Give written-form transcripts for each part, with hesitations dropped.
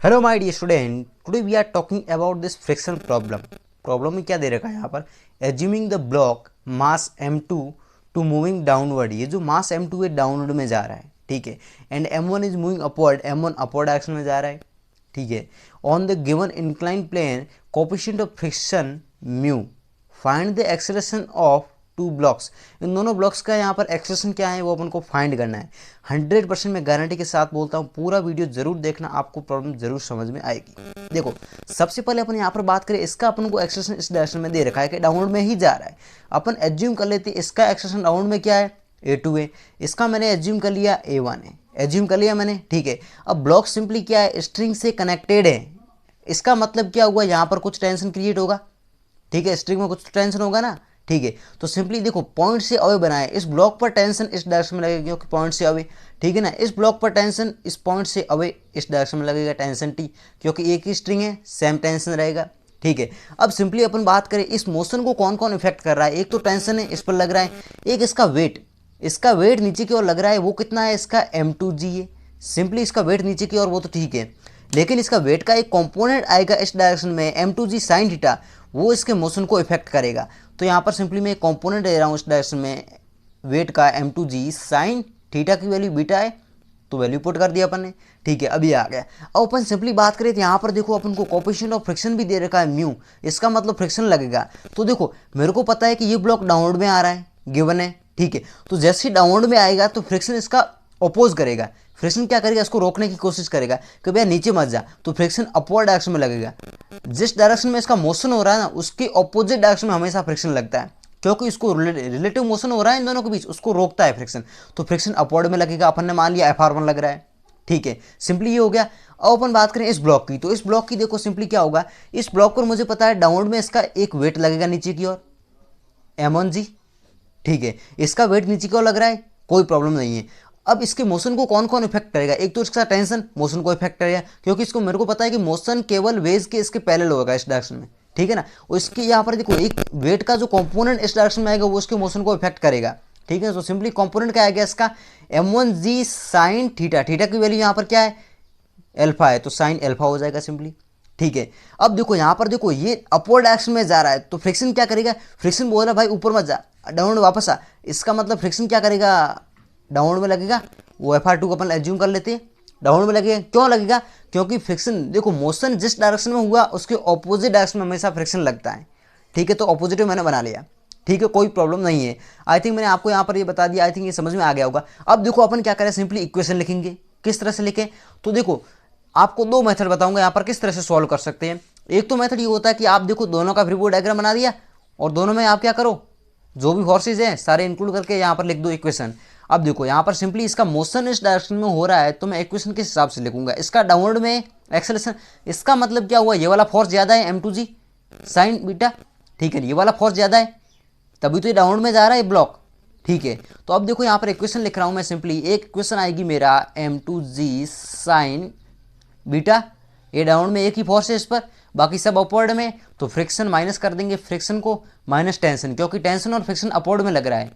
Hello my dear student, today we are talking about this friction problem. Problem में क्या दे रखा है यहाँ पर, assuming the block mass m2 to moving downward. ये जो मास m2 है डाउनवर्ड में जा रहा है, ठीक है, and m1 is moving upward, m1 upward direction में जा रहा है, ठीक है। On the given incline plane coefficient of friction mu, find the acceleration of two blocks. इन दोनों ब्लॉक्स का यहाँ पर एक्सेलरेशन क्या है वो अपन को फाइंड करना है। 100% मैं गारंटी के साथ बोलता हूँ, पूरा वीडियो जरूर देखना, आपको प्रॉब्लम जरूर समझ में आएगी। देखो, सबसे पहले अपन यहाँ पर बात करें, इसका अपन को एक्सेलरेशन इस डायरेक्शन में दे रखा है कि डाउनवर्ड में ही जा रहा है। अपन एज्यूम कर लेते हैं इसका एक्सेलरेशन डाउनवर्ड में क्या है, a2 है। इसका मैंने एज्यूम कर लिया a1 है, एज्यूम कर लिया मैंने, ठीक है। अब ब्लॉक सिंपली क्या है, स्ट्रिंग से कनेक्टेड है। इसका मतलब क्या हुआ, यहाँ पर कुछ टेंशन क्रिएट होगा, ठीक है, स्ट्रिंग में कुछ टेंशन होगा ना, ठीक है। तो सिंपली देखो, पॉइंट से अवे बनाए, इस ब्लॉक पर टेंशन इस डायरेक्शन में लगेगा क्योंकि पॉइंट से अवे, ठीक है ना। इस ब्लॉक पर टेंशन इस पॉइंट से अवे इस डायरेक्शन में लगेगा, टेंशन टी, क्योंकि एक ही स्ट्रिंग है, सेम टेंशन रहेगा, ठीक है। अब सिंपली अपन बात करें इस मोशन को कौन कौन इफेक्ट कर रहा है। एक तो टेंशन है, इस पर लग रहा है। एक इसका वेट, इसका वेट नीचे की ओर लग रहा है, वो कितना है, इसका m2g है। सिंपली इसका वेट नीचे की ओर, वो तो ठीक है, लेकिन इसका वेट का एक कंपोनेंट आएगा इस डायरेक्शन में, m2g साइन थीटा, वो इसके मोशन को इफेक्ट करेगा। तो यहाँ पर सिंपली मैं एक कंपोनेंट दे रहा हूँ इस डायरेक्शन में वेट का, m2g साइन थीटा की वैल्यू बीटा है, तो वैल्यू पुट कर दिया अपन ने, ठीक है। अभी आ गया। अब अपन सिंपली बात करें तो यहाँ पर देखो, अपन को कोएफिशिएंट ऑफ फ्रिक्शन भी दे रखा है म्यू, इसका मतलब फ्रिक्शन लगेगा। तो देखो, मेरे को पता है कि ये ब्लॉक डाउनवर्ड में आ रहा है, गिवन है, ठीक है। तो जैसे ही डाउनवर्ड में आएगा तो फ्रिक्शन इसका अपोज करेगा। फ्रिक्शन क्या करेगा, इसको रोकने की कोशिश करेगा कि भैया नीचे मत जा, तो फ्रिक्शन अपवर्ड डायरेक्शन में लगेगा। जिस डायरेक्शन में इसका मोशन हो रहा है ना, उसके ऑपोजिट डायरेक्शन में हमेशा फ्रिक्शन लगता है, क्योंकि इसको रिलेटिव मोशन हो रहा है इन दोनों के बीच, उसको रोकता है फ्रिक्शन। तो फ्रिक्शन अपवर्ड में लगेगा, अपन ने मान लिया FR1 लग रहा है, ठीक है। सिंपली ये हो गया। अब अपन बात करें इस ब्लॉक की, तो इस ब्लॉक की देखो सिंपली क्या होगा, इस ब्लॉक पर मुझे पता है डाउनवर्ड में इसका एक वेट लगेगा नीचे की ओर, m1g, ठीक है। इसका वेट नीचे की ओर लग रहा है, कोई प्रॉब्लम नहीं है। अब इसके मोशन को कौन कौन इफेक्ट करेगा, एक तो इसका टेंशन मोशन को इफेक्ट करेगा, क्योंकि इसको मेरे को पता है कि मोशन केवल वेज के इसके पैरेलल होगा इस डायरेक्शन में, ठीक है ना। और इसके यहाँ पर देखो, एक वेट का जो कंपोनेंट इस डायरेक्शन में आएगा वो उसके मोशन को इफेक्ट करेगा, ठीक है। तो सिंपली कंपोनेंट क्या आएगा इसका, m1g साइन थीटा, थीटा की वैल्यू यहाँ पर क्या है, एल्फा है, तो साइन एल्फा हो जाएगा सिंपली, ठीक है। अब देखो यहाँ पर देखो, ये अपवर्ड डायरेक्शन में जा रहा है, तो फ्रिक्शन क्या करेगा, फ्रिक्शन बोल रहा है भाई ऊपर मत जा, डाउनवर्ड वापस आ। इसका मतलब फ्रिक्शन क्या करेगा, डाउनवर्ड में लगेगा। वो FR2 को अपन एज्यूम कर लेते हैं, डाउनवर्ड में लगेगा। क्यों लगेगा, क्योंकि फ्रिक्शन देखो, मोशन जिस डायरेक्शन में हुआ उसके ऑपोजिट डायरेक्शन में हमेशा फ्रिक्शन लगता है, ठीक है। तो ऑपोजिट मैंने बना लिया, ठीक है, कोई प्रॉब्लम नहीं है। आई थिंक मैंने आपको यहाँ पर ये बता दिया, आई थिंक ये समझ में आ गया होगा। अब देखो अपन क्या करें, सिंपली इक्वेशन लिखेंगे। किस तरह से लिखें, तो देखो आपको दो मेथड बताऊंगा यहाँ पर किस तरह से सॉल्व कर सकते हैं। एक तो मेथड ये होता है कि आप देखो दोनों का फ्री बॉडी डायग्राम बना दिया, और दोनों में आप क्या करो, जो भी फोर्सेज हैं सारे इंक्लूड करके यहाँ पर लिख दो इक्वेशन। अब देखो यहाँ पर सिंपली इसका मोशन इस डायरेक्शन में हो रहा है, तो मैं इक्वेशन किस हिसाब से लिखूंगा, इसका डाउनवर्ड में एक्सेलरेशन, इसका मतलब क्या हुआ, ये वाला फोर्स ज्यादा है m2g साइन बीटा, ठीक है, ये वाला फोर्स ज्यादा है, तभी तो ये डाउनवर्ड में जा रहा है ब्लॉक, ठीक है। तो अब देखो यहाँ पर इक्वेशन लिख रहा हूँ मैं, सिंपली एक इक्वेशन आएगी मेरा m2g साइन बीटा, ये डाउन में एक ही फोर्स है इस पर, बाकी सब अपवर्ड में, तो फ्रिक्शन माइनस कर देंगे, फ्रिक्शन को माइनस टेंशन, क्योंकि टेंशन और फ्रिक्शन अपवर्ड में लग रहा है,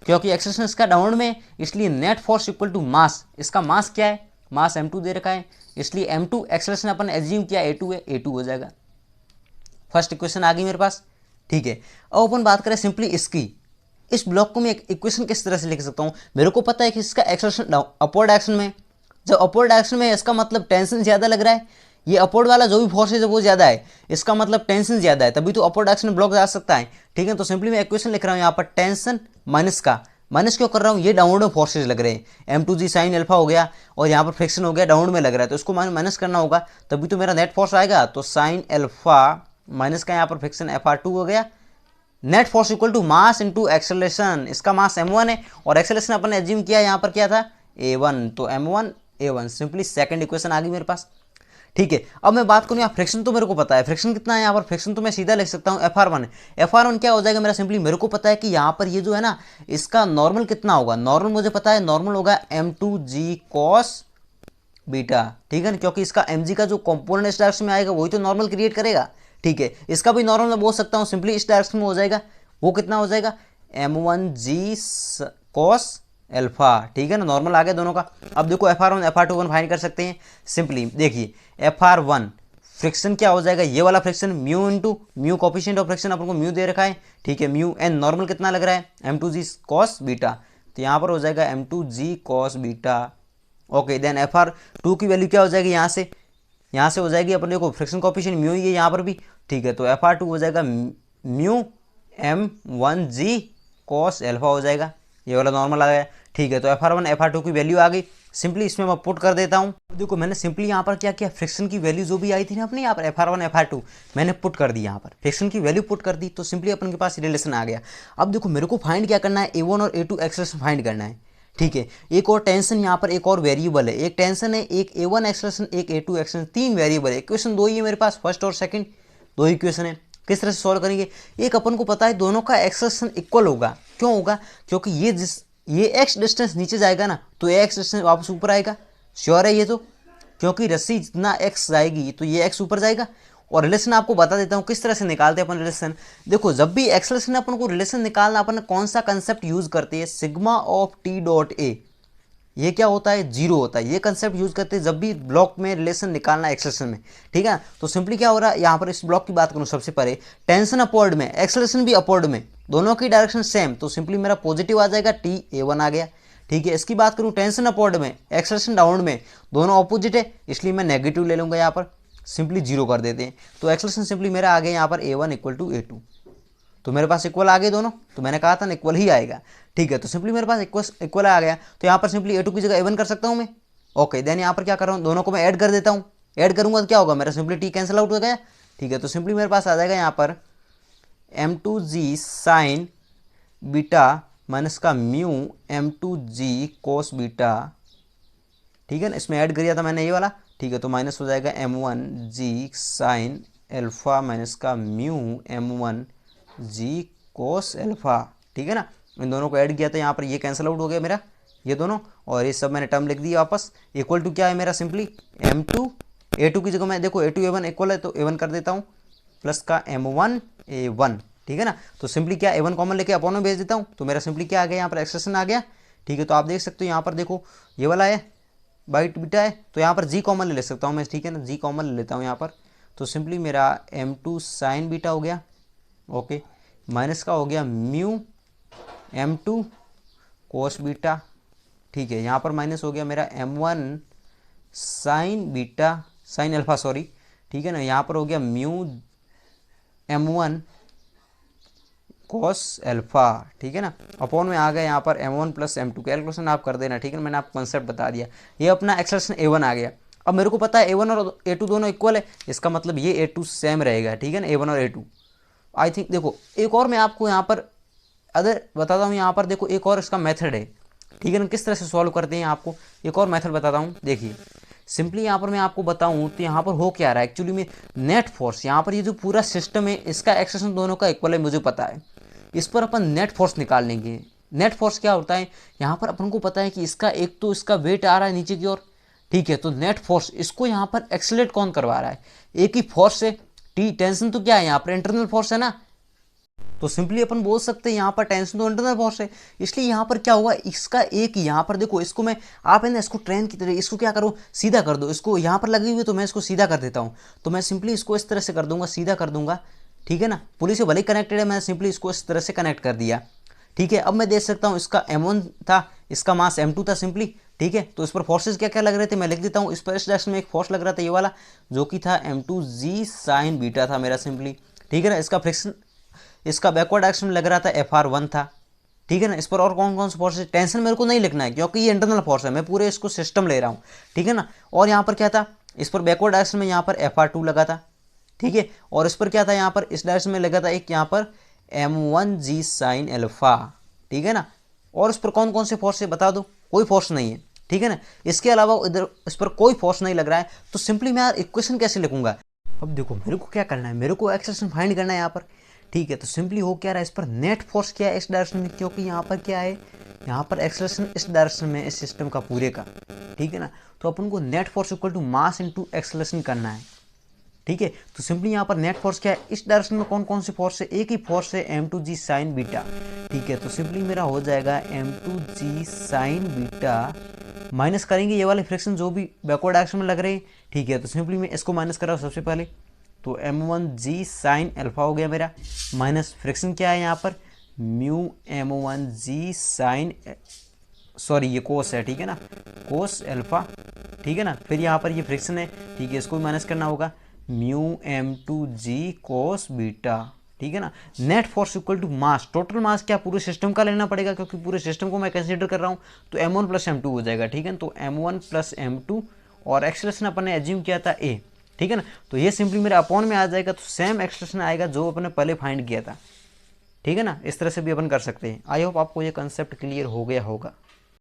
क्योंकि एक्सेलरेशन इसका डाउन में, इसलिए net force equal to mass, इसका मास क्या है, मास m2 दे रखा है, इसलिए m2 एक्सेलरेशन अपन एज्यूम किया a2 है, a2 हो जाएगा। फर्स्ट इक्वेशन आ गई मेरे पास, ठीक है। अब अपन बात करें सिंपली इसकी, इस ब्लॉक को मैं एक इक्वेशन किस तरह से लिख सकता हूँ, मेरे को पता है कि इसका एक्सेलरेशन अपवर्ड डायरेक्शन में, जब अपवर्ड डायरेक्शन में इसका मतलब टेंशन ज़्यादा लग रहा है, ये अपवर्ड वाला जो भी फोर्स है वो ज़्यादा है, इसका मतलब टेंशन ज़्यादा है, तभी तो अपवर्ड डायरेक्शन में ब्लॉक जा सकता है, ठीक है। तो सिंपली मैं इक्वेशन लिख रहा हूँ यहाँ पर, टेंशन माइनस का, माइनस क्यों कर रहा हूँ, ये डाउनवर्ड में फोर्सेज लग रहे हैं, m2g साइन एल्फा हो गया, और यहाँ पर फ्रिक्शन हो गया, डाउनवर्ड में लग रहा है, तो इसको माइनस करना होगा, तभी तो मेरा नेट फोर्स आएगा। तो साइन एल्फा माइनस का यहाँ पर फ्रिक्शन FR2 हो गया, net force equal to mass into acceleration, इसका मास m1 है और एक्सेलरेशन अपन ने एज्यूम किया यहाँ पर क्या था, a1, तो m1 a1, simply second equation आ गई मेरे पास, ठीक है। अब मैं बात करूँ यहाँ फ्रिक्शन, तो मेरे को पता है फ्रिक्शन कितना है यहाँ पर, फ्रिक्शन तो मैं सीधा लिख सकता हूँ FR1 है। FR1 क्या हो जाएगा मेरा, सिंपली मेरे को पता है कि यहाँ पर ये जो है ना, इसका नॉर्मल कितना होगा, नॉर्मल मुझे पता है, नॉर्मल होगा m2g cos बीटा, ठीक है ना, क्योंकि इसका mg का जो कंपोनेंट इस डायरेक्शन में आएगा वही तो नॉर्मल क्रिएट करेगा, ठीक है। इसका भी नॉर्मल मैं बोल सकता हूँ, सिंपली इस डायरेक्शन में हो जाएगा, वो कितना हो जाएगा, m1g cos एल्फा, ठीक है ना, नॉर्मल आ गया दोनों का। अब देखो FR1 FR2 फाइंड कर सकते हैं सिंपली। देखिए FR1 फ्रिक्शन क्या हो जाएगा, ये वाला friction mu into mu coefficient of friction अपन को म्यू दे रखा है, ठीक है, म्यू एन नॉर्मल कितना लग रहा है M2G कॉस बीटा, तो यहाँ पर हो जाएगा M2G cos beta. Okay then FR2 की वैल्यू क्या हो जाएगी, यहाँ से हो जाएगी अपन देखो फ्रिक्शन कॉफिशिएंट म्यू ही है यहाँ पर भी, ठीक है, तो FR2 हो जाएगा म्यू M1G कॉस एल्फा हो जाएगा, ये वाला नॉर्मल आ गया, ठीक है। तो FR1 FR2 की वैल्यू आ गई, सिंपली इसमें मैं पुट कर देता हूँ। देखो मैंने सिंपली यहाँ पर क्या किया, फ्रिक्शन की वैल्यू जो भी आई थी ना अपनी यहाँ पर FR1 FR2 मैंने पुट कर दी, यहाँ पर फ्रिक्शन की वैल्यू पुट कर दी, तो सिंपली अपन के पास रिलेशन आ गया। अब देखो मेरे को फाइंड क्या करना है, A1 और A2 एक्सेलरेशन फाइंड करना है, ठीक है। एक और टेंशन यहाँ पर, एक और वेरिएबल है, एक टेंशन है, एक A1 एक्सेलरेशन, एक A2 एक्सेलरेशन, 3 वेरिएबल है। इक्वेशन 2 ही है मेरे पास, फर्स्ट और सेकंड 2 इक्वेशन है। किस तरह से सॉल्व करेंगे, एक अपन को पता है दोनों का एक्सेलरेशन इक्वल होगा, क्यों होगा, क्योंकि ये x डिस्टेंस नीचे जाएगा ना तो ये x डिस्टेंस वापस ऊपर आएगा, श्योर है ये तो, क्योंकि रस्सी जितना x जाएगी तो ये x ऊपर जाएगा। और रिलेशन आपको बता देता हूँ किस तरह से निकालते हैं अपन रिलेशन। देखो जब भी एक्सेलरेशन अपन को रिलेशन निकालना, अपन कौन सा कंसेप्ट यूज करते हैं, sigma of T dot A, ये क्या होता है, जीरो होता है, ये कंसेप्ट यूज करते हैं जब भी ब्लॉक में रिलेशन निकालना एक्सेलरेशन में, ठीक है। तो सिंपली क्या हो रहा है यहाँ पर, इस ब्लॉक की बात करूँ सबसे पहले, टेंशन अपवर्ड में एक्सेलरेशन भी अपवर्ड में, दोनों की डायरेक्शन सेम, तो सिंपली मेरा पॉजिटिव आ जाएगा, T A1 आ गया, ठीक है। इसकी बात करूँ टेंशन अपवर्ड में एक्सेलरेशन डाउनवर्ड में, दोनों ऑपोजिट है, इसलिए मैं नेगेटिव ले लूँगा, यहाँ पर सिंपली जीरो कर देते हैं। तो एक्सेलरेशन सिंपली मेरा आ गया यहाँ पर A1 इक्वल टू A2, तो मेरे पास इक्वल आ गए दोनों, तो मैंने कहा था ना इक्वल ही आएगा, ठीक है। तो सिंपली मेरे पास इक्वल आ गया, तो यहाँ पर सिंपली A2 की जगह A1 कर सकता हूँ मैं। ओके देन यहाँ पर क्या कर रहा हूँ, दोनों को मैं ऐड कर देता हूँ, ऐड करूँगा तो क्या होगा, मेरा सिंपली T कैंसिल आउट हो गया, ठीक है। तो सिंपली मेरे पास आ जाएगा यहाँ पर M2G साइन बीटा माइनस का म्यू M2G कोस बीटा, ठीक है ना, इसमें ऐड किया था मैंने ये वाला, ठीक है। तो माइनस हो जाएगा M1G साइन एल्फा माइनस का म्यू M1G कोस एल्फा, ठीक है ना। इन दोनों को ऐड किया था, यहाँ पर ये कैंसिल आउट हो गया मेरा ये दोनों, और ये सब मैंने टर्म लिख दिया वापस, इक्वल टू क्या है मेरा सिंपली M2 A2 की जगह मैं देखो A2 A1 इक्वल है तो A1 कर देता हूँ, प्लस का M1 A1, ठीक है ना। तो सिंपली क्या A1 कॉमन लेके अपॉन में भेज देता हूँ, तो मेरा सिंपली क्या आ गया यहाँ पर एक्सप्रेशन आ गया, ठीक है। तो आप देख सकते हो यहाँ पर देखो ये वाला है बाइट बीटा है, तो यहाँ पर G कॉमन ले सकता हूँ मैं, ठीक है ना, G कॉमन ले लेता हूँ यहाँ पर, तो सिंपली मेरा M2 साइन बीटा हो गया, ओके, माइनस का हो गया म्यू M2 कोस बीटा, ठीक है। यहाँ पर माइनस हो गया मेरा M1 sign beta sine alpha sorry, ठीक है ना, यहाँ पर हो गया म्यू M1 कोस एल्फा, ठीक है ना, अपॉन में आ गया यहाँ पर M1 प्लस M2, कैलकुलेशन आप कर देना, ठीक है, मैंने आपको कंसेप्ट बता दिया। ये अपना एक्सेलरेशन A1 आ गया। अब मेरे को पता है A1 और A2 दोनों इक्वल है, इसका मतलब ये A2 सेम रहेगा, ठीक है ना, A1 और A2। आई थिंक देखो एक और मैं आपको यहाँ पर अदर बताता हूँ, यहाँ पर देखो एक और इसका मेथड है, ठीक है ना, किस तरह से सॉल्व करते हैं, आपको एक और मेथड बताता हूँ। देखिए सिंपली यहाँ पर मैं आपको बताऊँ तो यहाँ पर हो क्या रहा है एक्चुअली में, नेट फोर्स यहाँ पर ये जो पूरा सिस्टम है इसका एक्सेलरेशन दोनों का इक्वल है, मुझे पता है, इस पर अपन नेट फोर्स निकाल लेंगे। नेट फोर्स क्या होता है, यहाँ पर अपन को पता है कि इसका एक तो इसका वेट आ रहा है नीचे की ओर, ठीक है, तो नेट फोर्स इसको यहाँ पर एक्सेलरेट कौन करवा रहा है, एक ही फोर्स है, टी टेंशन तो क्या है यहाँ पर इंटरनल फोर्स है ना, तो सिंपली अपन बोल सकते हैं यहाँ पर टेंशन तो इंटरनल फोर्स है, इसलिए यहाँ पर क्या हुआ, इसका एक यहाँ पर देखो इसको मैं आप है ना इसको ट्रेन की तरह इसको क्या करो सीधा कर दो, इसको यहाँ पर लगी हुई तो मैं इसको सीधा कर देता हूँ, तो मैं सिंपली इसको इस तरह से कर दूंगा, सीधा कर दूंगा, ठीक है ना, पुली से भले ही कनेक्टेड है, मैं सिंपली इसको इस तरह से कनेक्ट कर दिया, ठीक है। अब मैं देख सकता हूँ इसका M1 था, इसका मास M2 था सिंपली, ठीक है। तो इस पर फोर्सेज क्या क्या लग रहे थे मैं लिख देता हूँ, इस पर इस डायरेक्शन में एक फोर्स लग रहा था ये वाला, जो कि था M2G साइन बीटा था मेरा सिंपली, ठीक है ना। इसका फ्रिक्शन इसका बैकवर्ड डायरेक्शन में लग रहा था FR1 था, ठीक है ना। इस पर और कौन कौन से फोर्स, टेंशन मेरे को नहीं लिखना है क्योंकि ये इंटरनल फोर्स है, मैं पूरे इसको सिस्टम ले रहा हूँ, ठीक है ना। और यहाँ पर क्या था, इस पर बैकवर्ड डायरेक्शन में यहाँ पर FR2 लगा था, ठीक है, और इस पर क्या था यहाँ पर इस डायरेक्शन में लगा था एक यहाँ पर M1G साइन एल्फा, ठीक है ना। और इस पर कौन कौन से फोर्स है बता दो, कोई फोर्स नहीं है, ठीक है ना। इसके अलावा इधर इस पर कोई फोर्स नहीं लग रहा है, तो सिंपली मैं यार इक्वेशन कैसे लिखूंगा। अब देखो मेरे को क्या करना है, मेरे को एक्सेलरेशन फाइंड करना है यहाँ पर, ठीक है। तो सिंपली हो क्या रहा है, इस पर नेट फोर्स क्या है इस डायरेक्शन में, क्योंकि यहाँ पर क्या है, यहाँ पर एक्सेलरेशन इस डायरेक्शन में इस सिस्टम का पूरे का, ठीक है ना। तो अपन को net force equal to mass into acceleration करना है, ठीक है। तो सिंपली यहाँ पर नेट फोर्स क्या है, इस डायरेक्शन में कौन कौन सी फोर्स है, एक ही फोर्स है m2g साइन बीटा, ठीक है। तो सिंपली मेरा हो जाएगा m2g साइन बीटा, माइनस करेंगे ये वाले फ्रिक्शन जो भी बैकवर्ड डायरेक्शन में लग रहे हैं, ठीक है। तो सिंपली मैं इसको माइनस कर रहा हूँ सबसे पहले, तो m1g साइन अल्फा हो गया मेरा, माइनस फ्रिक्शन क्या है यहाँ पर म्यू m1g साइन, सॉरी ये कोस है, ठीक है ना, कोस अल्फा, ठीक है ना। फिर यहाँ पर ये फ्रिक्शन है, ठीक है, इसको भी माइनस करना होगा म्यू m2g कोस बीटा, ठीक है ना। Net force equal to mass, total mass क्या पूरे सिस्टम का लेना पड़ेगा क्योंकि पूरे सिस्टम को मैं कंसीडर कर रहा हूँ, तो m1 प्लस m2 हो जाएगा, ठीक है। तो m1 प्लस m2 और एक्सलेशन अपन ने एज्यूम किया था a, ठीक है ना। तो ये सिंपली मेरे अपॉन में आ जाएगा, तो सेम एक्सलेशन आएगा जो अपन ने पहले फाइंड किया था, ठीक है ना। इस तरह से भी अपन कर सकते हैं। आई होप आपको ये कंसेप्ट क्लियर हो गया होगा।